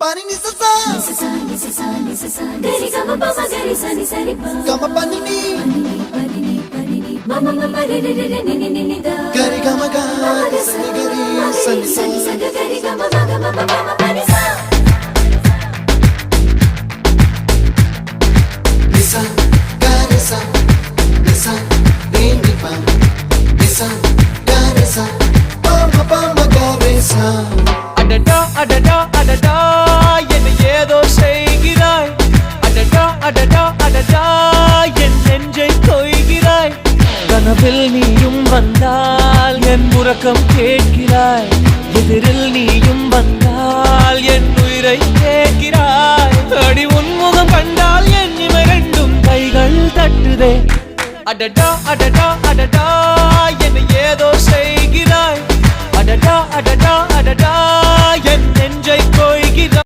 Pani ni sa sa gari gama pa ma gari sa ni sa ri pa gama pani ni mama mama re re re ni ni ni da gari gama ga sa ni gari sa ni sa gari gama ma gama mama pani sa nisa gari sa nisa re ni pa nisa gari sa pa ma gari sa அடடா அடடா அடடா என்ன ஏதோ செய்கிறாய் அடடா அடடா அடடா என் நெஞ்சை கொய்கிறாய் கனவில் நீயும் வந்தால் என் உறக்கம் கேட்கிறாய் எதிரில் நீயும் வந்தால் என் உயிரை கேட்கிறாய் அடி உன்முகம் கண்டால் என் இமை ரெண்டும் கைகள் தட்டுதே அடடா அடடா அடடா என்ன ஏதோ செய்கிறாய் அடடா அடடா அடடா என் நெஞ்சை கொய்கிறாய்